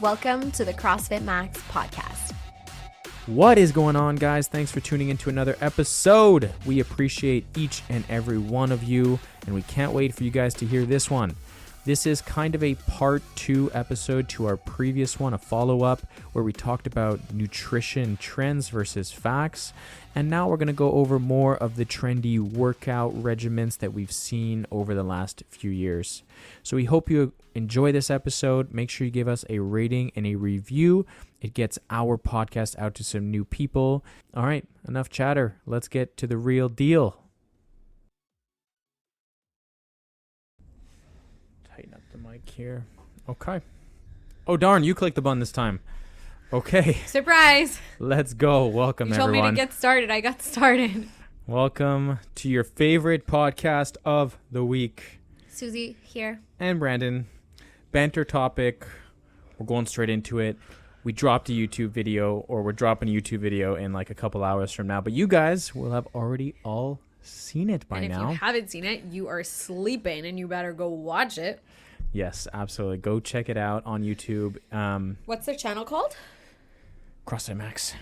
Welcome to the CrossFit Max podcast. What is going on, guys? Thanks for tuning into another episode. We appreciate each and every one of you, and we can't wait for you guys to hear this one. This is kind of a part 2 episode to our previous one, a follow-up where we talked about nutrition trends versus facts. And now we're going to go over more of the trendy workout regimens that we've seen over the last few years. So we hope you enjoy this episode. Make sure you give us a rating and a review. It gets our podcast out to some new people. All right, enough chatter. Let's get to the real deal. Tighten up the mic here. Okay. Oh, darn, you clicked the button this time. Okay. Surprise! Let's go. Welcome, everyone. You told me to get started. I got started. Welcome to your favorite podcast of the week. Susie here. And Brandon. Banter topic. We're going straight into it. We dropped a YouTube video, or we're dropping a YouTube video in like a couple hours from now. But you guys will have already all seen it by now. And if you haven't seen it, you are sleeping and you better go watch it. Yes, absolutely. Go check it out on YouTube. What's their channel called? CrossFit Max.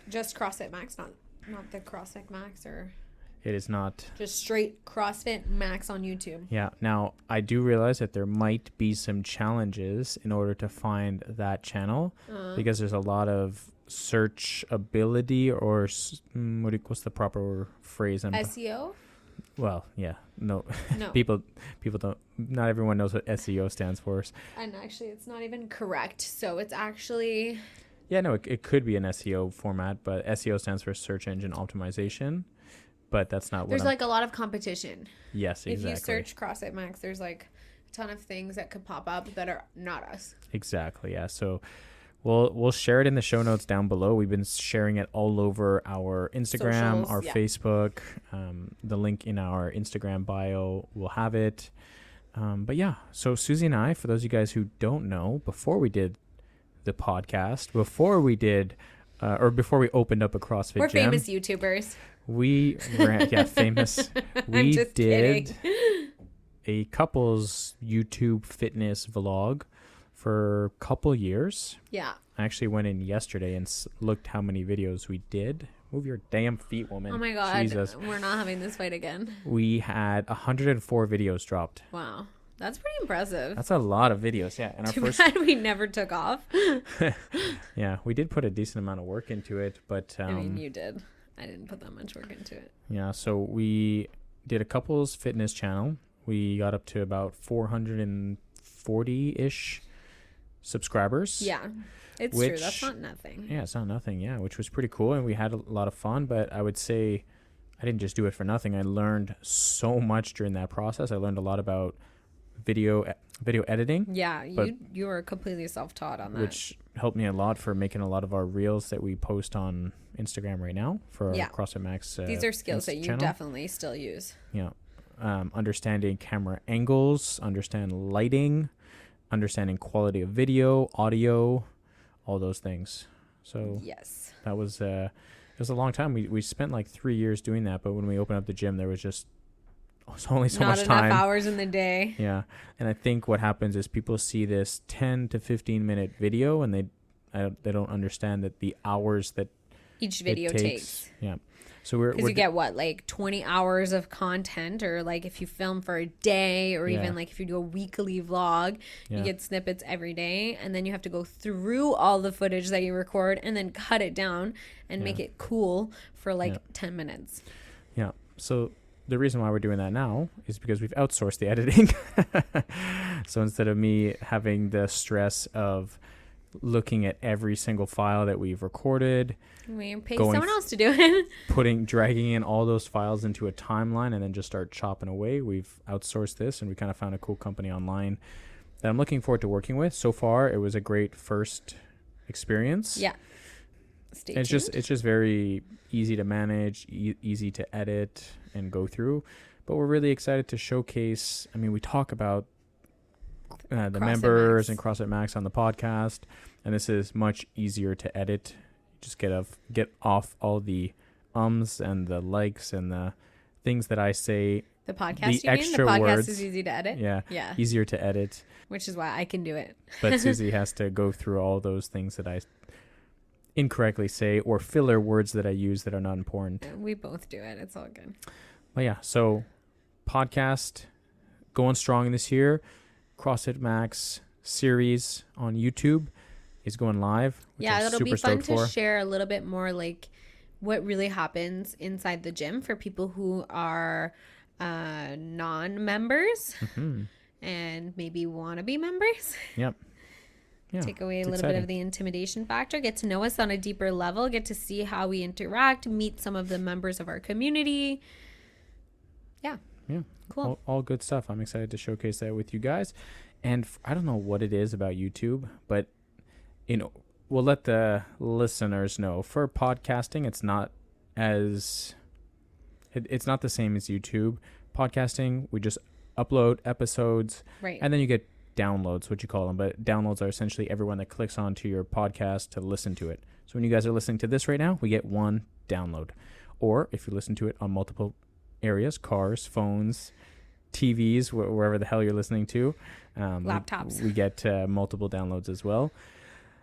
Just CrossFit Max, not the CrossFit Max, or It is not. just straight CrossFit Max on YouTube. Yeah. Now, I do realize that there might be some challenges in order to find that channel because there's a lot of search ability or what's the proper phrase? SEO? Well, yeah. No. No. People don't. Not everyone knows what SEO stands for. And actually, it's not even correct. So it's actually... Yeah, no, it could be an SEO format, but SEO stands for search engine optimization. But that's not what There's like a lot of competition. Yes, exactly. If you search CrossFit Max, there's like a ton of things that could pop up that are not us. Exactly, yeah. So we'll share it in the show notes down below. We've been sharing it all over our Instagram, Socials, our yeah. Facebook. The link in our Instagram bio will have it. But yeah, so Susie and I, for those of you guys who don't know, before we did the podcast, before we opened up a CrossFit We're gym, famous YouTubers. we ran, yeah, famous. We just did kidding. a couple's YouTube fitness vlog for a couple years. Yeah. I actually went in yesterday and looked how many videos we did. Move your damn feet, woman. Oh my God. Jesus. We're not having this fight again. We had 104 videos dropped. Wow. That's pretty impressive. That's a lot of videos, yeah. And our Too first, bad we never took off. yeah, we did put a decent amount of work into it, but I mean, you did. I didn't put that much work into it. yeah. So we did a couple's fitness channel. We got up to about 440-ish subscribers. Yeah. It's true. That's not nothing. Yeah, it's not nothing. Yeah, which was pretty cool, and we had a lot of fun. But I would say I didn't just do it for nothing. I learned so much during that process. I learned a lot about video editing. Yeah, you were completely self-taught on that. Which helped me a lot for making a lot of our reels that we post on Instagram right now for our CrossFit Max. These are skills that you channel. definitely still use. Yeah. Understanding camera angles, understand lighting, understanding quality of video, audio, all those things. So yes, that was it was a long time. We spent like 3 years doing that, but when we opened up the gym, there was just only so much time. Not enough hours in the day. Yeah. And I think what happens is people see this 10 to 15 minute video and they don't understand that the hours that each video takes. Yeah. So we're you get what, like 20 hours of content, or like if you film for a day, or even like if you do a weekly vlog, you get snippets every day, and then you have to go through all the footage that you record and then cut it down and make it cool for like 10 minutes. Yeah. So the reason why we're doing that now is because we've outsourced the editing. So instead of me having the stress of looking at every single file that we've recorded, we pay someone else to do it. dragging in all those files into a timeline and then just start chopping away, we've outsourced this, and we kind of found a cool company online that I'm looking forward to working with. So far, it was a great first experience. Yeah. It's just very easy to manage, easy to edit and go through. But we're really excited to showcase. I mean, we talk about the members and CrossFit Max on the podcast, and this is much easier to edit. Just get off all the ums and the likes and the things that I say The podcast, the you extra mean? The podcast words. is easy to edit? Yeah. Yeah. Easier to edit. Which is why I can do it. But Susie has to go through all those things that I incorrectly say or filler words that I use that are not important. We both do it. It's all good. But yeah, so podcast going strong this year. CrossFit Max series on YouTube is going live. Yeah, it'll be fun to share a little bit more like what really happens inside the gym for people who are non-members and maybe want to be members. Yep. Yeah, take away a little bit of the intimidation factor, get to know us on a deeper level, get to see how we interact, meet some of the members of our community. Yeah. Yeah. Cool. All good stuff. I'm excited to showcase that with you guys. And I don't know what it is about YouTube, but we'll let the listeners know for podcasting, it's not the same as YouTube. Podcasting, we just upload episodes, right? And then you get downloads, what you call them, but downloads are essentially everyone that clicks onto your podcast to listen to it. So when you guys are listening to this right now, we get one download. Or if you listen to it on multiple areas, cars, phones, TVs, wherever the hell you're listening to, laptops, we get multiple downloads as well.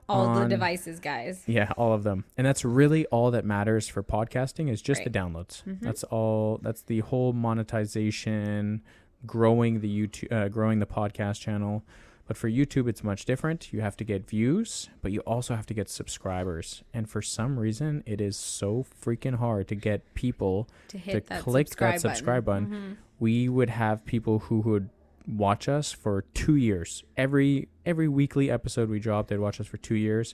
All the devices, guys. Yeah, all of them. And that's really all that matters for podcasting is just the downloads. That's all. That's the whole monetization, growing the podcast channel. But for YouTube, it's much different. You have to get views, but you also have to get subscribers. And for some reason, it is so freaking hard to get people to click that subscribe button. We would have people who would watch us for 2 years. Every weekly episode we dropped, they'd watch us for 2 years.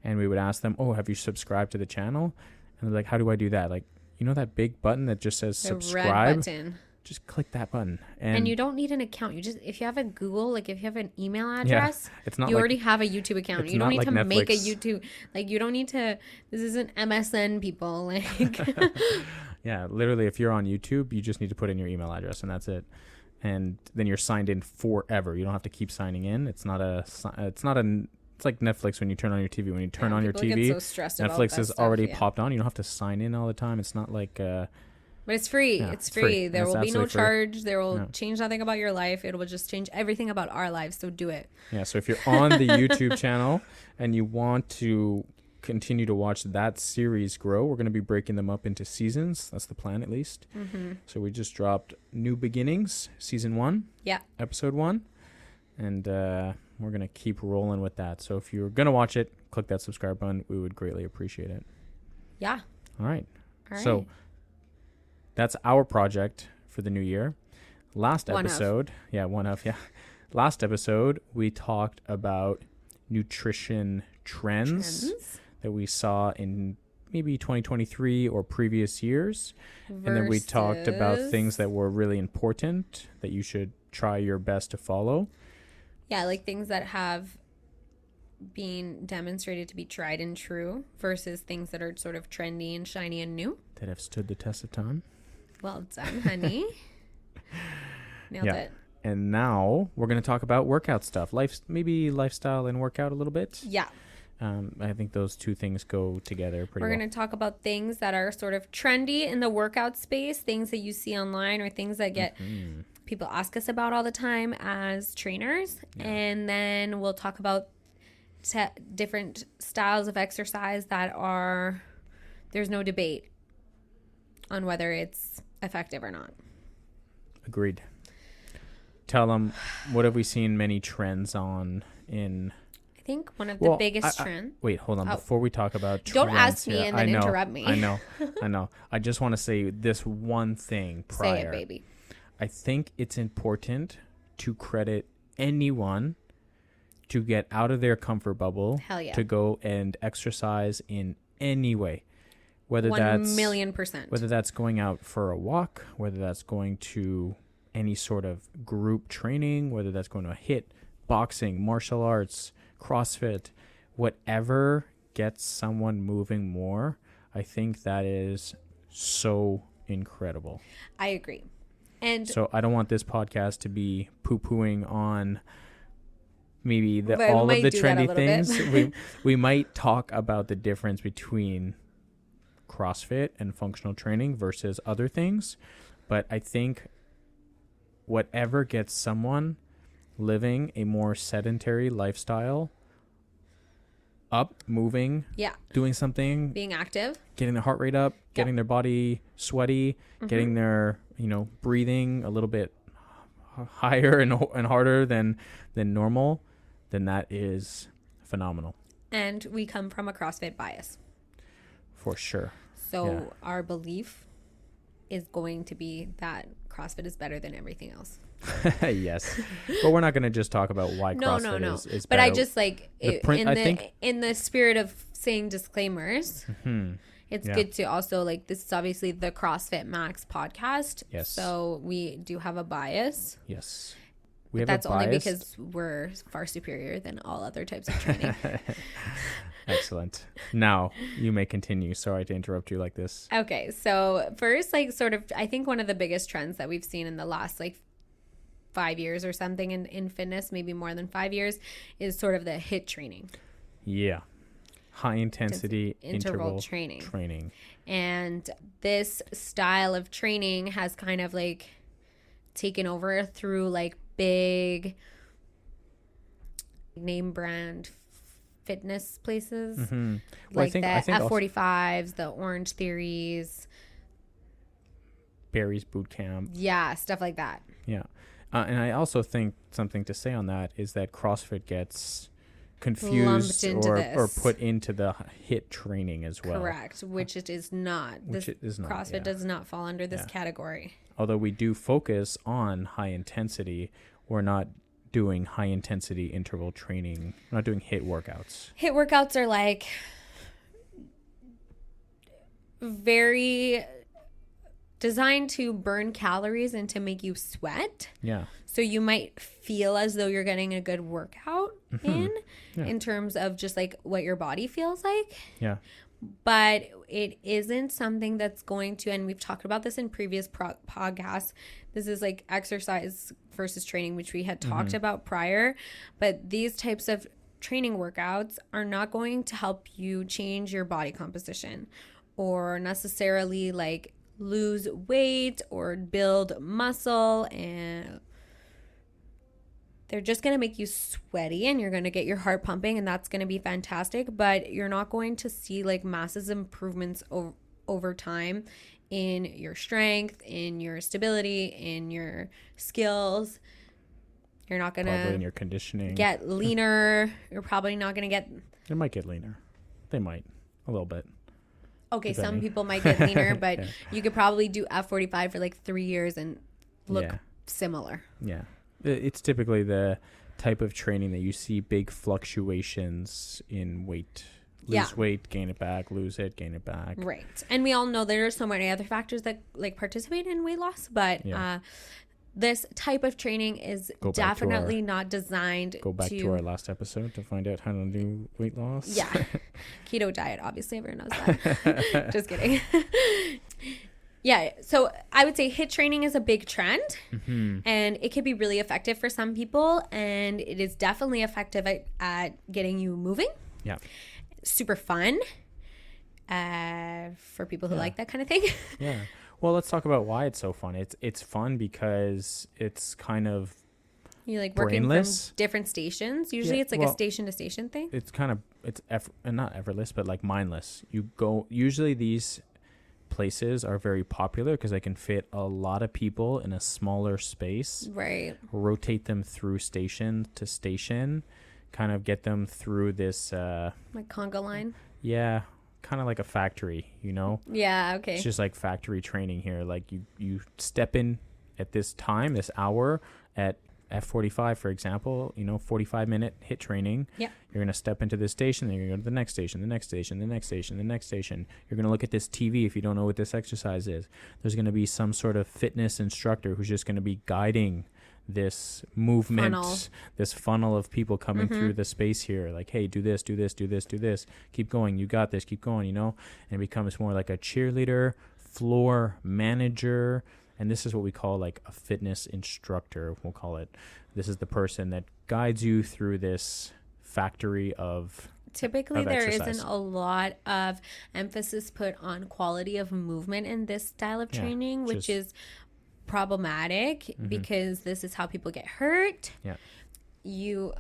And we would ask them, oh, have you subscribed to the channel? And they're like, how do I do that? Like, you know that big button that just says subscribe? Red button. Just click that button. And you don't need an account. If you have a Google, like if you have an email address, it's not you already have a YouTube account. You don't need to Netflix. make a YouTube. Like you don't need to, this isn't MSN people. Like yeah, literally if you're on YouTube, you just need to put in your email address and that's it. And then you're signed in forever. You don't have to keep signing in. It's like Netflix when you turn on your TV. When you turn on your TV, get so stressed about Netflix is already stuff, popped on. You don't have to sign in all the time. It's not like but it's free. Yeah, it's free. There will be no charge. Free. There will change nothing about your life. It will just change everything about our lives. So do it. Yeah. So if you're on the YouTube channel and you want to continue to watch that series grow, we're going to be breaking them up into seasons. That's the plan, at least. So we just dropped New Beginnings, season 1. Yeah. Episode 1. And we're going to keep rolling with that. So if you're going to watch it, click that subscribe button. We would greatly appreciate it. Yeah. All right. So that's our project for the new year. Last episode, Last episode, we talked about nutrition trends that we saw in maybe 2023 or previous years. And then we talked about things that were really important that you should try your best to follow. Yeah, like things that have been demonstrated to be tried and true versus things that are sort of trendy and shiny and new. That have stood the test of time. Well done, honey. Nailed it. And now we're going to talk about workout stuff. Maybe lifestyle and workout a little bit. Yeah. I think those two things go together pretty well. We're going to talk about things that are sort of trendy in the workout space, things that you see online or things that get people ask us about all the time as trainers. Yeah. And then we'll talk about different styles of exercise that there's no debate on whether it's effective or not. Agreed. Tell them, what have we seen many trends on in... I think one of the biggest trends... Wait, hold on. Before we talk about trends... Don't ask me and then interrupt me. I know. I just want to say this one thing prior. Say it, baby. I think it's important to credit anyone to get out of their comfort bubble. Hell yeah. To go and exercise in any way. Whether 1,000,000%. Whether that's going out for a walk, whether that's going to any sort of group training, whether that's going to HIIT, boxing, martial arts, CrossFit, whatever gets someone moving more, I think that is so incredible. I agree. And so I don't want this podcast to be poo-pooing on maybe all of the trendy things. we might talk about the difference between CrossFit and functional training versus other things, but I think whatever gets someone living a more sedentary lifestyle up, moving, doing something, being active, getting their heart rate up, getting their body sweaty, getting their, breathing a little bit higher and harder than normal, then that is phenomenal. And we come from a CrossFit bias. For sure. So our belief is going to be that CrossFit is better than everything else. Yes, but we're not going to just talk about why CrossFit is but better. I just in the spirit of saying disclaimers, it's good to also this is obviously the CrossFit Max podcast. Yes. So we do have a bias. Yes. That's only because we're far superior than all other types of training. Excellent. Now you may continue. Sorry to interrupt you like this. Okay. So first, I think one of the biggest trends that we've seen in the last 5 years or something in fitness, maybe more than 5 years, is sort of the HIIT training. Yeah. High intensity interval training. And this style of training has kind of taken over through big name brand fitness places. Mm-hmm. Well, I think F45s, the Orange Theories, Barry's Boot Camp. Yeah, stuff like that. Yeah. And I also think something to say on that is that CrossFit gets confused or put into the HIIT training as well. Correct, which it is not. CrossFit does not fall under this category. Although we do focus on high intensity, we're not doing high intensity interval training. We're not doing HIIT workouts. HIIT workouts are very designed to burn calories and to make you sweat. Yeah. So you might feel as though you're getting a good workout in terms of just what your body feels like. Yeah. But it isn't something that's going to, and we've talked about this in previous podcasts. This is exercise versus training, which we had talked about prior. But these types of training workouts are not going to help you change your body composition or necessarily lose weight or build muscle, and they're just going to make you sweaty and you're going to get your heart pumping, and that's going to be fantastic, but you're not going to see massive improvements over time in your strength, in your stability, in your skills. You're not going to probably in your conditioning get leaner. You're probably not going to get, they might get leaner. They might a little bit. Okay, some people might get leaner, but you could probably do F45 for 3 years and look similar. Yeah. It's typically the type of training that you see big fluctuations in weight. Lose weight, gain it back, lose it, gain it back. Right. And we all know there are so many other factors that participate in weight loss, but this type of training is definitely not designed to... Go back to our last episode to find out how to do weight loss. Yeah. Keto diet, obviously. Everyone knows that. Just kidding. Yeah. So I would say HIIT training is a big trend, and it can be really effective for some people, and it is definitely effective at getting you moving. Yeah. Super fun for people who like that kind of thing. Yeah. Well, let's talk about why it's so fun. It's fun because it's kind of you're working brainless. From different stations. Usually it's a station to station thing. It's kind of not effortless, but mindless. Usually these places are very popular because they can fit a lot of people in a smaller space. Right. Rotate them through station to station, kind of get them through this conga line. Yeah. Kind of like a factory, Yeah, okay. It's just factory training here. You step in at this time, this hour at F45, for example, 45-minute HIIT training. Yeah. You're going to step into this station, then you're going to go to the next station, the next station, the next station, the next station. You're going to look at this TV if you don't know what this exercise is. There's going to be some sort of fitness instructor who's just going to be guiding this movement, this funnel of people coming through the space here. Hey, do this, do this, do this, do this. Keep going. You got this. Keep going, And it becomes more like a cheerleader, floor manager. And this is what we call a fitness instructor, we'll call it. This is the person that guides you through this factory of Typically, there exercise. Isn't a lot of emphasis put on quality of movement in this style of training, which is problematic because this is how people get hurt. Yeah. You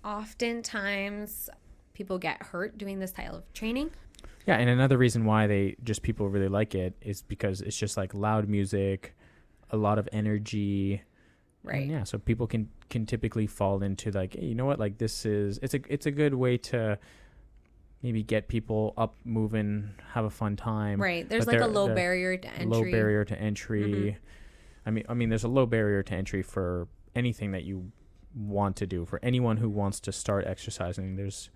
oftentimes people get hurt doing this style of training. Yeah, and another reason why people really like it is because it's just like loud music, a lot of energy. Right. And yeah, so people can typically fall into like, hey, you know what, like it's a good way to maybe get people up, moving, have a fun time. Right. There's like a low barrier to entry. Low barrier to entry. I mean, there's a low barrier to entry for anything that you want to do. For anyone who wants to start exercising, there's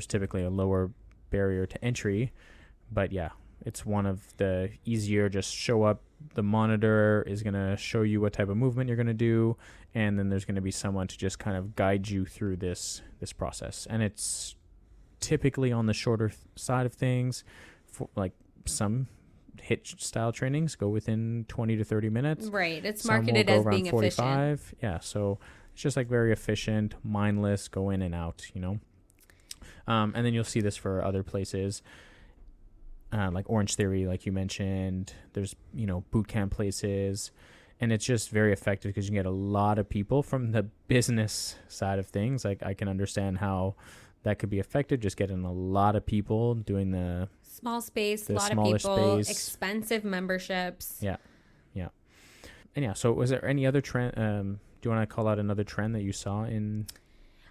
typically a lower barrier to entry. But yeah, it's one of the easier. Just show up. The monitor is going to show you what type of movement you're going to do, and then there's going to be someone to just kind of guide you through this process. And it's typically on the shorter side of things. For like some HIIT style trainings go within 20 to 30 minutes. Right. It's marketed as being 45. efficient. Yeah. So it's just like very efficient, mindless, go in and out, you know. And then you'll see this for other places. Like Orange Theory, like you mentioned, there's, you know, boot camp places, and it's just very effective because you get a lot of people from the business side of things. Like I can understand how that could be effective, just getting a lot of people doing the small space, a lot of people, space. Expensive memberships. Yeah. Yeah. And yeah, so was there any other trend? Do you want to call out another trend that you saw in?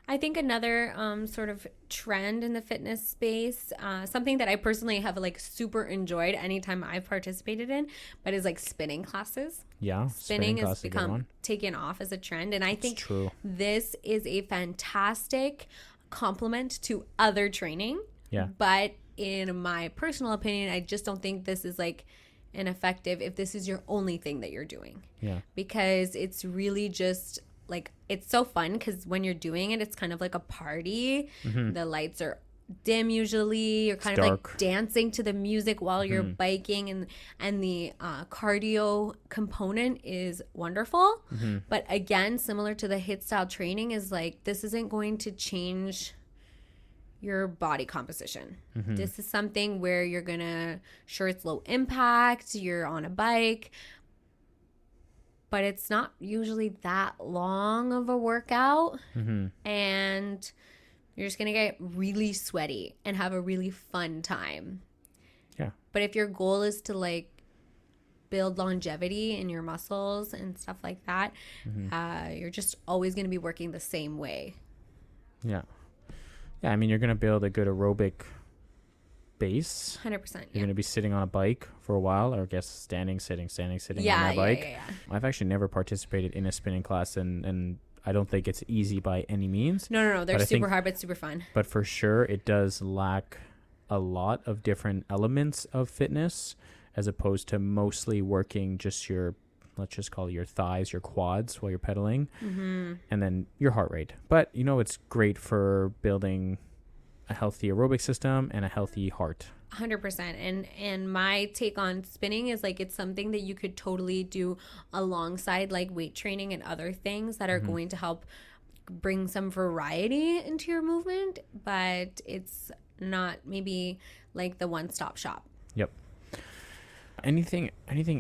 I think another sort of trend in the fitness space, something that I personally have like super enjoyed anytime I've participated in, but is like spinning classes. Yeah, spinning has become taken off as a trend, and I think this is a fantastic complement to other training. Yeah. But in my personal opinion, I just don't think this is like an effective if this is your only thing that you're doing. Yeah. Because it's really just like, it's so fun because when you're doing it, it's kind of like a party. The lights are dim usually. You're kind of like dancing to the music while you're biking, and the cardio component is wonderful. But again, similar to the HIIT style training, is like, this isn't going to change your body composition. This is something where you're gonna, sure, it's low impact, you're on a bike, but it's not usually that long of a workout. And you're just going to get really sweaty and have a really fun time. Yeah. But if your goal is to like build longevity in your muscles and stuff like that, you're just always going to be working the same way. Yeah. Yeah. I mean, you're going to build a good aerobic base. 100%. You're going to be sitting on a bike for a while, or I guess standing on that bike. Yeah. I've actually never participated in a spinning class, and I don't think it's easy by any means. No. They're super hard, but super fun. But for sure, it does lack a lot of different elements of fitness, as opposed to mostly working just your, let's just call it your thighs, your quads while you're pedaling, and then your heart rate. But, you know, it's great for building a healthy aerobic system and a healthy heart. 100%. And my take on spinning is like, it's something that you could totally do alongside like weight training and other things that are going to help bring some variety into your movement, but it's not maybe like the one-stop shop. Yep. Anything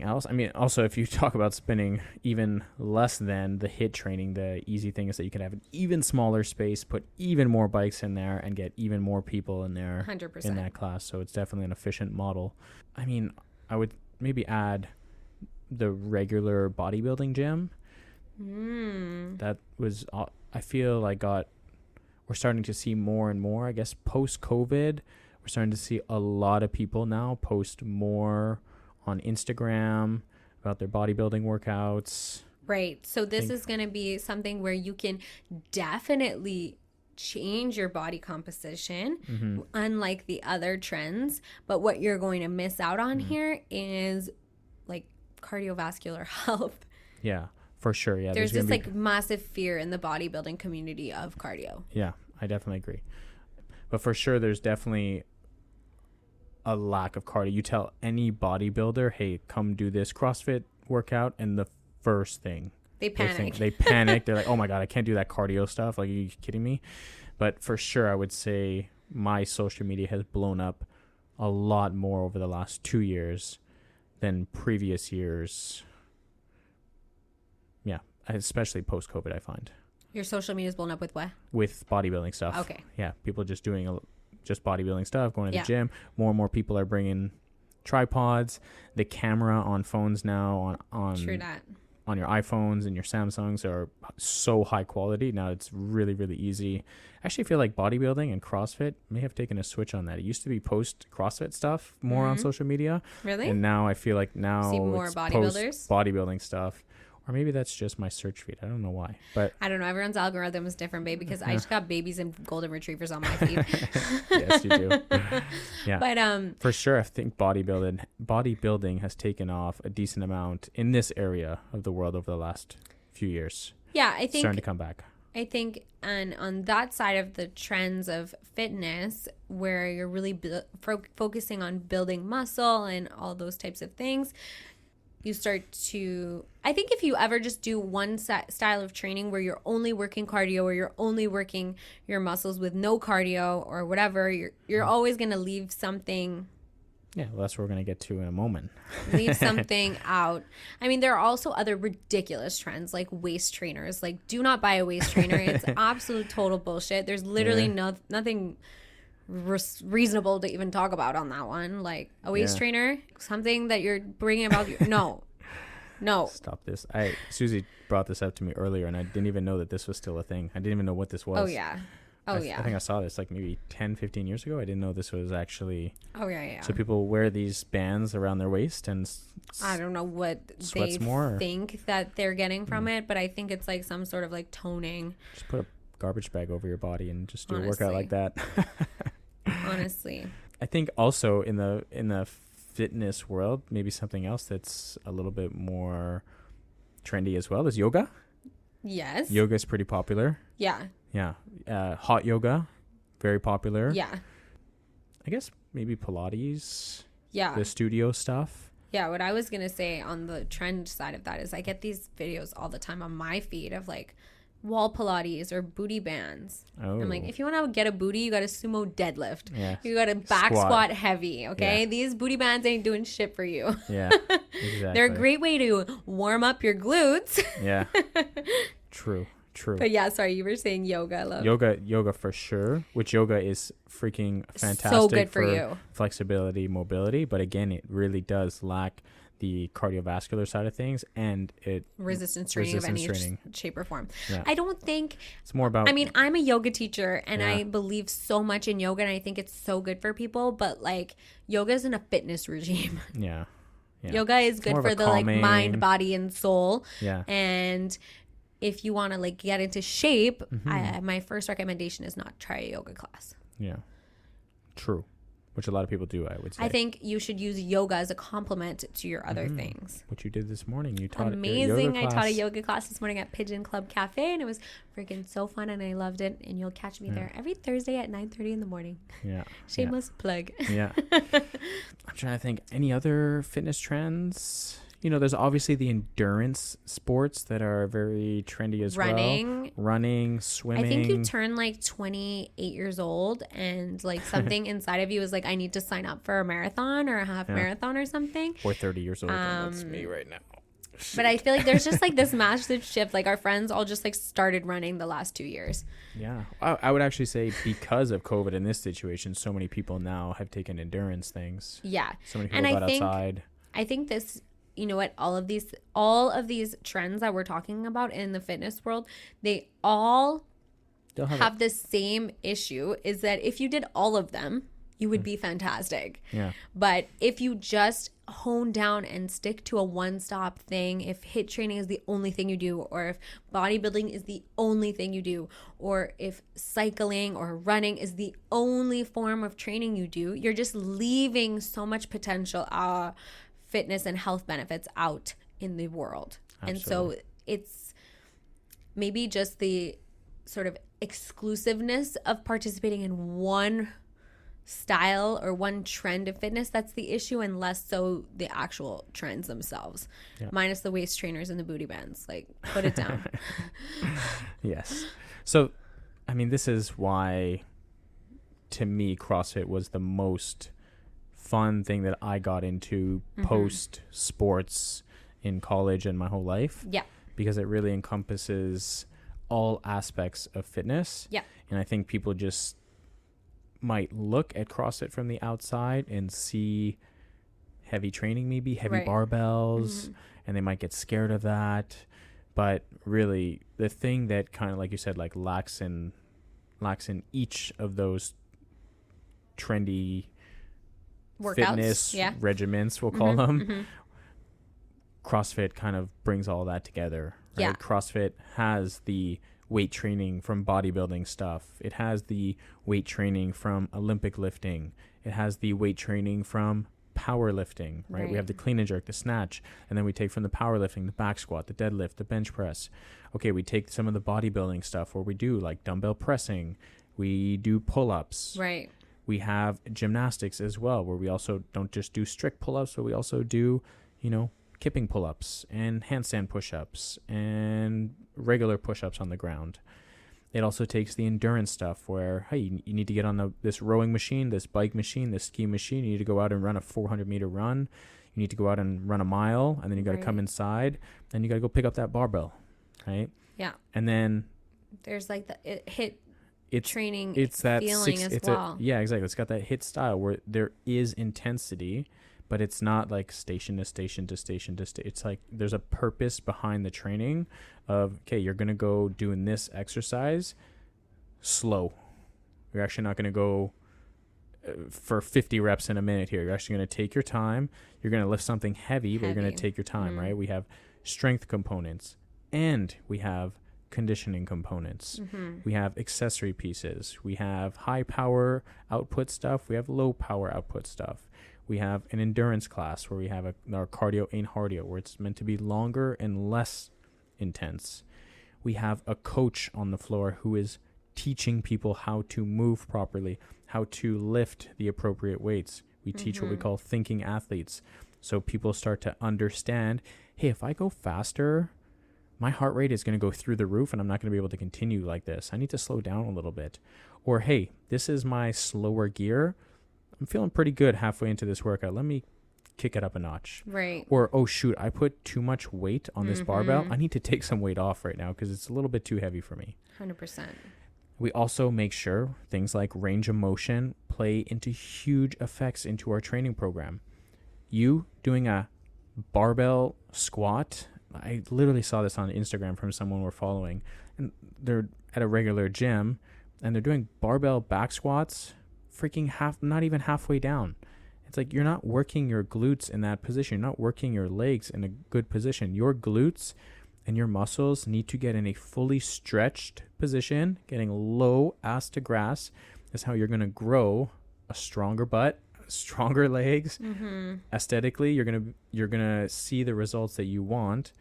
else? I mean, also, if you talk about spinning even less than the HIIT training, the easy thing is that you can have an even smaller space, put even more bikes in there, and get even more people in there 100%. in that class. So it's definitely an efficient model. I mean, I would maybe add the regular bodybuilding gym. That was, I feel like we're starting to see more and more, I guess, post-COVID. We're starting to see a lot of people now post more on Instagram about their bodybuilding workouts. Right. So this is going to be something where you can definitely change your body composition, unlike the other trends. But what you're going to miss out on here is like cardiovascular health. Yeah, for sure. Yeah. There's this like massive fear in the bodybuilding community of cardio. Yeah, I definitely agree. But for sure, there's definitely a lack of cardio. You tell any bodybuilder, hey, come do this CrossFit workout, and the first thing they panic. They panic. They're like, oh my God, I can't do that cardio stuff. Like, are you kidding me? But for sure, I would say my social media has blown up a lot more over the last 2 years than previous years. especially post-COVID, I find. Your social media is blown up with what? With bodybuilding stuff. Okay. Yeah, people just doing just bodybuilding stuff, going to the gym. More and more people are bringing tripods, the camera on phones now on True that. On your iPhones and your Samsungs are so high quality. Now it's really, really easy. I actually feel like bodybuilding and CrossFit may have taken a switch on that. It used to be post CrossFit stuff more on social media. Really? And now I feel like now see more it's bodybuilders? post bodybuilding stuff. Or maybe that's just my search feed. I don't know why. But I don't know. Everyone's algorithm is different, babe, because I just got babies and golden retrievers on my feed. Yes, you do. Yeah. But for sure, I think bodybuilding has taken off a decent amount in this area of the world over the last few years. Yeah, I think starting to come back. I think, and on that side of the trends of fitness, where you're really focusing on building muscle and all those types of things, you start to, I think if you ever just do one style of training where you're only working cardio or you're only working your muscles with no cardio or whatever, you're always going to leave something. Yeah, well, that's what we're going to get to in a moment. Leave something out. I mean, there are also other ridiculous trends like waist trainers. Like, do not buy a waist trainer. It's absolute total bullshit. There's literally nothing reasonable to even talk about on that one. Like a waist trainer, something that you're bringing about. No. Stop this. Susie brought this up to me earlier, and I didn't even know that this was still a thing. I didn't even know what this was. Oh yeah. I think I saw this like maybe 10, 15 years ago. I didn't know this was actually. Oh yeah. So people wear these bands around their waist and. I don't know what they think that they're getting from it, but I think it's like some sort of like toning. Just put a garbage bag over your body and just do a workout like that. Honestly, I think also in the fitness world, maybe something else that's a little bit more trendy as well is yoga. Yes, yoga is pretty popular. Yeah. Hot yoga, very popular. Yeah, I guess maybe Pilates. Yeah, the studio stuff. Yeah, what I was gonna say on the trend side of that is I get these videos all the time on my feed of like wall Pilates or booty bands. Oh. I'm like, if you want to get a booty, you got to sumo deadlift. Yeah. You got to back squat heavy, okay? Yeah. These booty bands ain't doing shit for you. Yeah, exactly. They're a great way to warm up your glutes. Yeah, true. But yeah, sorry, you were saying yoga, love. Yoga for sure, which yoga is freaking fantastic so good for you. Flexibility, mobility. But again, it really does lack the cardiovascular side of things and resistance training of any shape or form. Yeah. I don't think it's more about. I mean, I'm a yoga teacher and I believe so much in yoga and I think it's so good for people. But like, yoga isn't a fitness regime. Yeah. Yoga is good for the calming, like mind, body, and soul. Yeah. And if you want to like get into shape, my first recommendation is not try a yoga class. Yeah. True. Which a lot of people do, I would say. I think you should use yoga as a complement to your other things. What you did this morning. You taught amazing. I taught a yoga class this morning at Pigeon Club Cafe, and it was freaking so fun, and I loved it. And you'll catch me there every Thursday at 9:30 in the morning. Yeah. Shameless plug. Yeah. I'm trying to think. Any other fitness trends? You know, there's obviously the endurance sports that are very trendy as well. Running, swimming. I think you turn like 28 years old and like something inside of you is like, I need to sign up for a marathon or a half marathon or something. Or 30 years old. That's me right now. Shoot. But I feel like there's just like this massive shift. Like our friends all just like started running the last 2 years. Yeah. I would actually say because of COVID in this situation, so many people now have taken endurance things. Yeah. So many people got outside. I think this... You know what? All of these trends that we're talking about in the fitness world, they all have the same issue, is that if you did all of them, you would be fantastic. Yeah. But if you just hone down and stick to a one-stop thing, if HIIT training is the only thing you do, or if bodybuilding is the only thing you do, or if cycling or running is the only form of training you do, you're just leaving so much potential fitness and health benefits out in the world. Absolutely. And so it's maybe just the sort of exclusiveness of participating in one style or one trend of fitness that's the issue, and less so the actual trends themselves. Minus the waist trainers and the booty bands. Like, put it down. Yes. So, I mean, this is why, to me, CrossFit was the most fun thing that I got into post sports in college and my whole life. Yeah. because it really encompasses all aspects of fitness. Yeah. And I think people just might look at CrossFit from the outside and see heavy training, maybe heavy barbells, and they might get scared of that. But really, the thing that kind of, like you said, like lacks in each of those trendy workouts, fitness regiments, we'll call them, CrossFit kind of brings all that together. Right? Yeah. CrossFit has the weight training from bodybuilding stuff. It has the weight training from Olympic lifting. It has the weight training from powerlifting, right? We have the clean and jerk, the snatch, and then we take from the powerlifting, the back squat, the deadlift, the bench press. Okay, we take some of the bodybuilding stuff where we do like dumbbell pressing. We do pull-ups. Right. We have gymnastics as well, where we also don't just do strict pull-ups, but we also do, kipping pull-ups and handstand push-ups and regular push-ups on the ground. It also takes the endurance stuff where, hey, you need to get on this rowing machine, this bike machine, this ski machine. You need to go out and run a 400-meter run. You need to go out and run a mile, and then you got to come inside, and you got to go pick up that barbell, right? Yeah. And then there's like the HIIT training it's that feeling as well. Yeah, exactly. It's got that HIIT style where there is intensity, but it's not like station to station to station to station. It's like there's a purpose behind the training of, okay, you're going to go doing this exercise slow. You're actually not going to go for 50 reps in a minute here. You're actually going to take your time. You're going to lift something heavy, but you're going to take your time, right? We have strength components and we have conditioning components. We have accessory pieces. We have high power output stuff. We have low power output stuff. We have an endurance class where we have our cardio and cardio, where it's meant to be longer and less intense. We have a coach on the floor who is teaching people how to move properly, how to lift the appropriate weights. We teach what we call thinking athletes. So people start to understand, hey, if I go faster, my heart rate is going to go through the roof and I'm not going to be able to continue like this. I need to slow down a little bit. Or, hey, this is my slower gear. I'm feeling pretty good halfway into this workout. Let me kick it up a notch. Right. Or, oh, shoot, I put too much weight on this barbell. I need to take some weight off right now because it's a little bit too heavy for me. 100%. We also make sure things like range of motion play into huge effects into our training program. You doing a barbell squat, I literally saw this on Instagram from someone we're following, and they're at a regular gym and they're doing barbell back squats freaking not even halfway down. It's like you're not working your glutes in that position. You're not working your legs in a good position. Your glutes and your muscles need to get in a fully stretched position. Getting low ass to grass is how you're going to grow a stronger butt, stronger legs. Aesthetically, you're gonna see the results that you want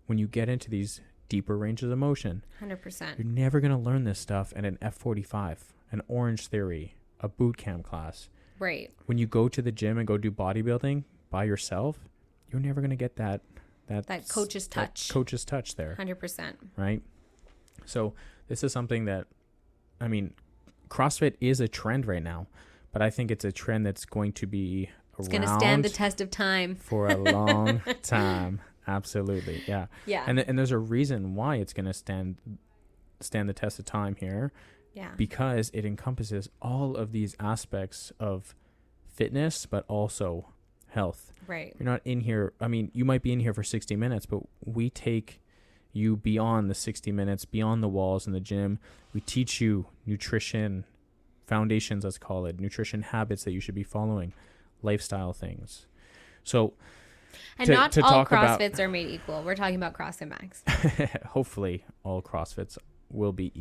when you get into these deeper ranges of motion. 100%. You're never gonna learn this stuff at an F45, an Orange Theory, a boot camp class. Right. When you go to the gym and go do bodybuilding by yourself, you're never gonna get that coach's touch. That coach's touch there. 100%. Right? So this is something that, I mean, CrossFit is a trend right now, but I think it's a trend that's going to be it's going to stand the test of time for a long time. Absolutely. Yeah. Yeah. And there's a reason why it's going to stand the test of time here. Yeah. Because it encompasses all of these aspects of fitness, but also health. Right. You're not in here. I mean, you might be in here for 60 minutes, but we take you beyond the 60 minutes, beyond the walls in the gym. We teach you nutrition foundations, let's call it, nutrition habits that you should be following, lifestyle things. So, and not all CrossFits are made equal. We're talking about CrossFit Max. Hopefully, all CrossFits will be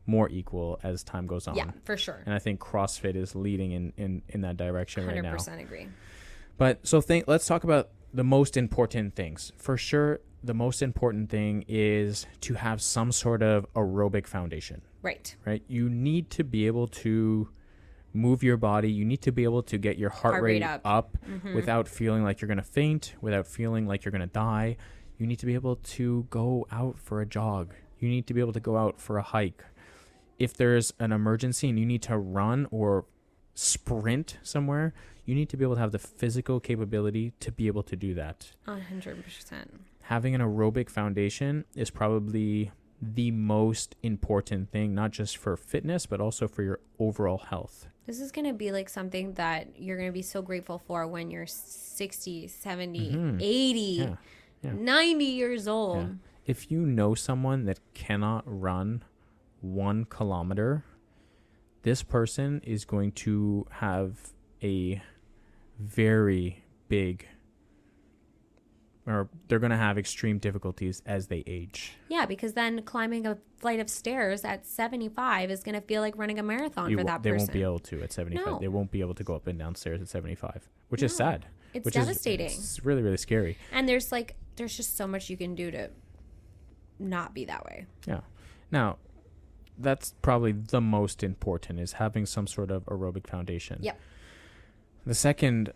more equal as time goes on. Yeah, for sure. And I think CrossFit is leading in that direction right now. 100% agree. But so let's talk about the most important things. For sure, the most important thing is to have some sort of aerobic foundation. Right. Right. You need to be able to move your body. You need to be able to get your heart rate up without feeling like you're going to faint, without feeling like you're going to die. You need to be able to go out for a jog. You need to be able to go out for a hike. If there's an emergency and you need to run or sprint somewhere, you need to be able to have the physical capability to be able to do that. 100%. having an aerobic foundation is probably the most important thing, not just for fitness, but also for your overall health. This is going to be like something that you're going to be so grateful for when you're 60, 70, 80, 90 years old. Yeah. If you know someone that cannot run 1 kilometer, this person is going to have a very big, or they're going to have extreme difficulties as they age. Yeah, because then climbing a flight of stairs at 75 is going to feel like running a marathon for that person. They won't be able to at 75. No. They won't be able to go up and down stairs at 75, which is sad. It's devastating. It's really, really scary. And there's just so much you can do to not be that way. Yeah. Now, that's probably the most important, is having some sort of aerobic foundation. Yep. The second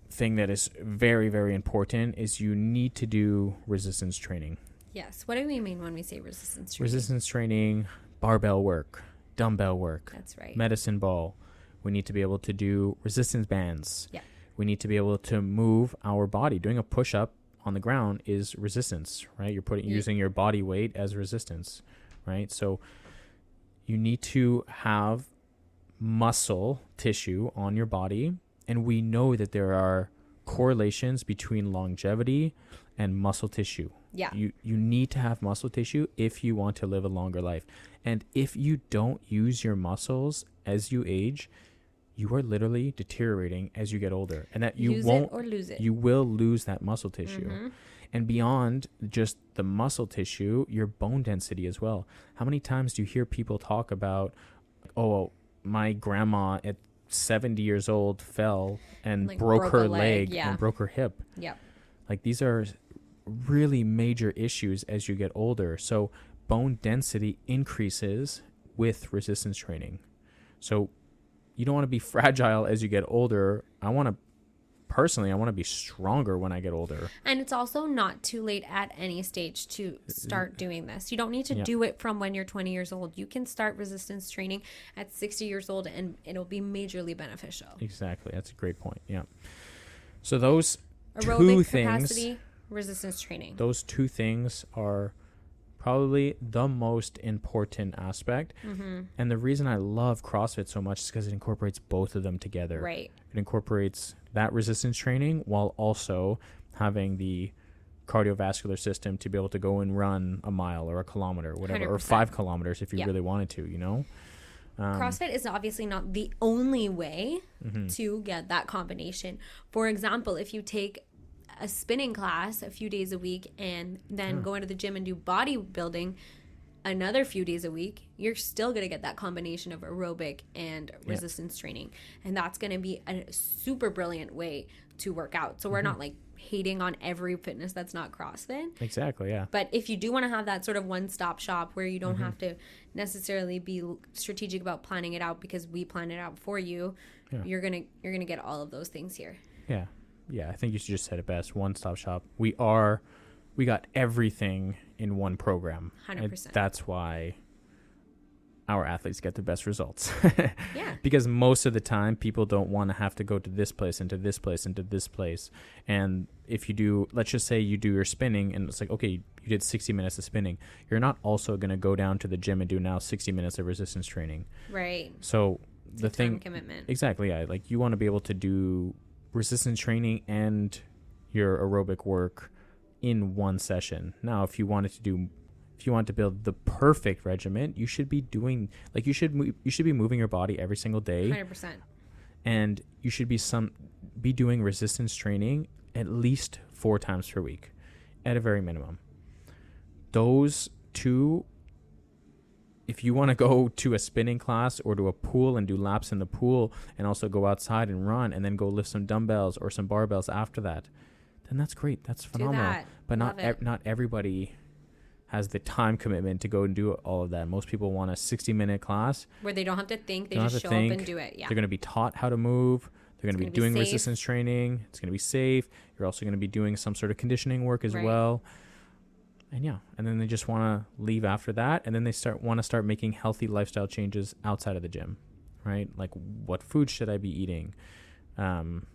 thing that is very, very important is you need to do resistance training. Yes. What do we mean when we say resistance training? Resistance training, barbell work, dumbbell work. That's right. Medicine ball. We need to be able to do resistance bands. Yeah. We need to be able to move our body. Doing a push-up on the ground is resistance, right? You're using your body weight as resistance, right? So you need to have muscle tissue on your body. And we know that there are correlations between longevity and muscle tissue. Yeah. You need to have muscle tissue if you want to live a longer life. And if you don't use your muscles as you age, you are literally deteriorating as you get older. And that you won't, it or lose it. You will lose that muscle tissue. Mm-hmm. And beyond just the muscle tissue, your bone density as well. How many times do you hear people talk about, oh, my grandma at 70 years old fell and broke her leg and broke her hip. Yep. Like, these are really major issues as you get older. So bone density increases with resistance training. So you don't want to be fragile as you get older. I want to be stronger when I get older. And it's also not too late at any stage to start doing this. You don't need to do it from when you're 20 years old. You can start resistance training at 60 years old and it'll be majorly beneficial. Exactly. That's a great point. Yeah. So those aerobic capacity, resistance training. Those two things are probably the most important aspect. Mm-hmm. And the reason I love CrossFit so much is because it incorporates both of them together. Right. It incorporates that resistance training while also having the cardiovascular system to be able to go and run a mile or a kilometer, whatever, 100%. Or 5 kilometers if you really wanted to, you know? CrossFit is obviously not the only way to get that combination. For example, if you take a spinning class a few days a week and then go into the gym and do bodybuilding another few days a week, you're still going to get that combination of aerobic and resistance training. And that's going to be a super brilliant way to work out. So we're not like hating on every fitness that's not CrossFit. Exactly, yeah. But if you do want to have that sort of one-stop shop where you don't have to necessarily be strategic about planning it out because we plan it out for you, you're going to get all of those things here. Yeah. Yeah, I think you just said it best. One-stop shop. We got everything in one program. 100%. That's why our athletes get the best results. Yeah. Because most of the time, people don't want to have to go to this place and to this place and to this place. And if you do, let's just say you do your spinning and it's like, okay, you did 60 minutes of spinning. You're not also going to go down to the gym and do now 60 minutes of resistance training. Right. So it's the thing. Time commitment. Exactly, yeah. Like, you want to be able to do resistance training and your aerobic work in one session. Now, if you want to build the perfect regimen, you should be doing, like, you should be moving your body every single day. 100%. And you should be doing resistance training at least 4 times per week at a very minimum. Those two, if you want to go to a spinning class or to a pool and do laps in the pool and also go outside and run and then go lift some dumbbells or some barbells after that, then that's great. That's phenomenal. Do that. But not everybody has the time commitment to go and do all of that. Most people want a 60-minute class where they don't have to think. They just show up and do it. Yeah. They're going to be taught how to move. They're going to be doing resistance training. It's going to be safe. You're also going to be doing some sort of conditioning work as well. And then they just want to leave after that, and then they want to start making healthy lifestyle changes outside of the gym, right? Like, what food should I be eating?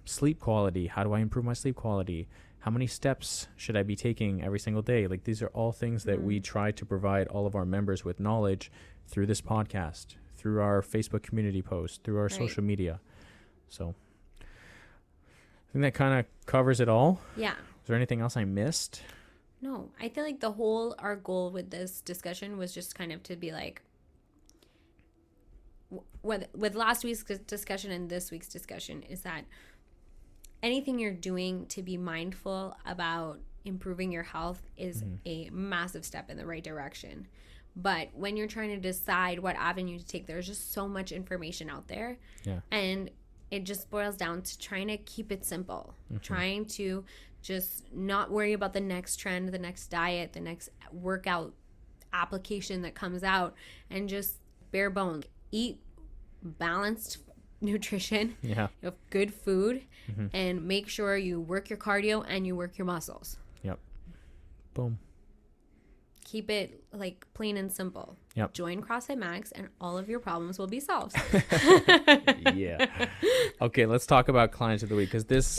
Sleep quality. How do I improve my sleep quality? how many steps should I be taking every single day? Like, these are all things that we try to provide all of our members with knowledge through this podcast, through our Facebook community posts, through our social media. So I think that kind of covers it all. Yeah. Is there anything else I missed? No, I feel like our goal with this discussion was just kind of to be like, with last week's discussion and this week's discussion, is that anything you're doing to be mindful about improving your health is a massive step in the right direction. But when you're trying to decide what avenue to take, there's just so much information out there. Yeah. And it just boils down to trying to keep it simple, trying to just not worry about the next trend, the next diet, the next workout application that comes out, and just bare bones. Eat balanced nutrition, you have good food, and make sure you work your cardio and you work your muscles. Yep. Boom. Keep it like plain and simple. Yep. Join CrossFit Max and all of your problems will be solved. Yeah. Okay, let's talk about clients of the week, because this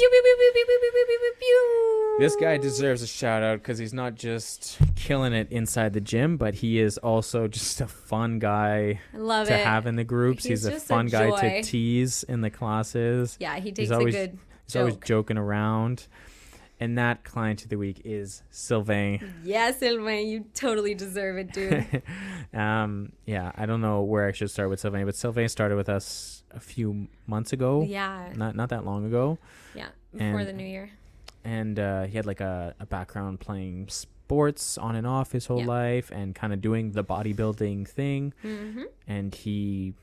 guy deserves a shout out, because he's not just killing it inside the gym, but he is also just a fun guy to have in the groups. He's a fun guy to tease in the classes. Yeah, he takes a good joke. He's always joking around. And that client of the week is Sylvain. Yeah, Sylvain, you totally deserve it, dude. Yeah, I don't know where I should start with Sylvain, but Sylvain started with us a few months ago. Yeah. Not that long ago. Yeah, before the new year. And he had like a background playing sports on and off his whole life, and kind of doing the bodybuilding thing. And he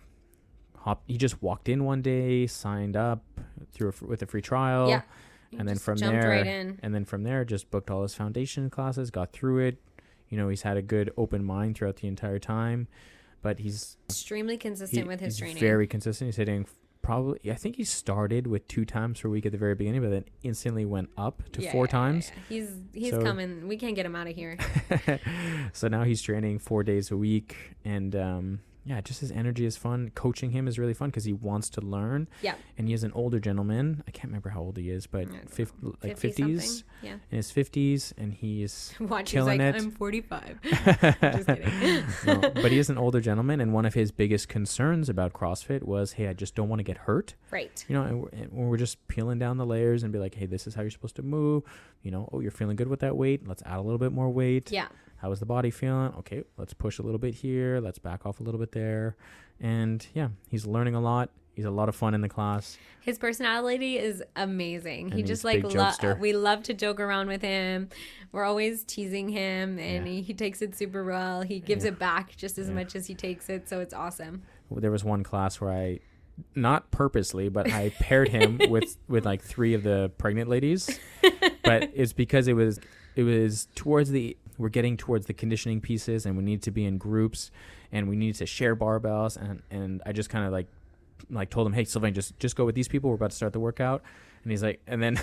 just walked in one day, signed up with a free trial. Yeah. And then from there, just booked all his foundation classes, got through it. You know, he's had a good open mind throughout the entire time, but he's extremely consistent with his training. Very consistent. He's hitting I think he started with 2 times per week at the very beginning, but then instantly went up to 4 times. Yeah. He's coming. We can't get him out of here. So now he's training 4 days a week, and just his energy is fun. Coaching him is really fun because he wants to learn. Yeah. And he is an older gentleman. I can't remember how old he is, but 50s. Yeah. In his 50s, and he's killing it. I'm 45. Just kidding. No, but he is an older gentleman, and one of his biggest concerns about CrossFit was, hey, I just don't want to get hurt. Right. You know, and we're just peeling down the layers and be like, hey, this is how you're supposed to move. You know, oh, you're feeling good with that weight. Let's add a little bit more weight. Yeah. How is the body feeling? Okay, let's push a little bit here. Let's back off a little bit there. And yeah, he's learning a lot. He's a lot of fun in the class. His personality is amazing. He just we love to joke around with him. We're always teasing him, and he takes it super well. He gives it back just as much as he takes it. So it's awesome. There was one class where I, not purposely, but I paired him with like 3 of the pregnant ladies. But it's because it was we're getting towards the conditioning pieces, and we need to be in groups, and we need to share barbells, and I just kind of like told him, hey, Sylvain, just go with these people. We're about to start the workout. And he's like, and then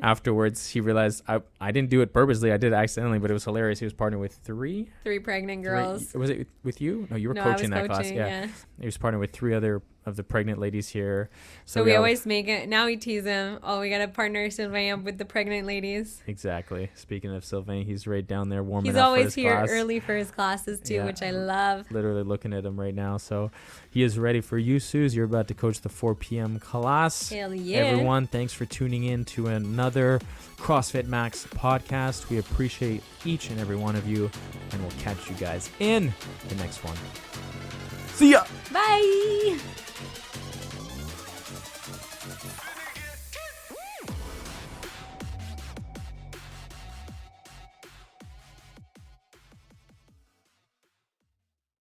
afterwards he realized I didn't do it purposely. I did it accidentally, but it was hilarious. He was partnering with 3 pregnant girls. Was it with you? No, you were coaching that class. Yeah. He was partnering with 3 other of the pregnant ladies here. So we always make it. Now we tease him. Oh, we got to partner Sylvain up with the pregnant ladies. Exactly. Speaking of Sylvain, he's right down there warming up. He's always here early for his classes too, which I love. Literally looking at him right now. So he is ready for you, Suze. You're about to coach the 4 p.m. class. Hell yeah. Everyone, thanks for tuning in to another CrossFit Max podcast. We appreciate each and every one of you, and we'll catch you guys in the next one. See ya. Bye.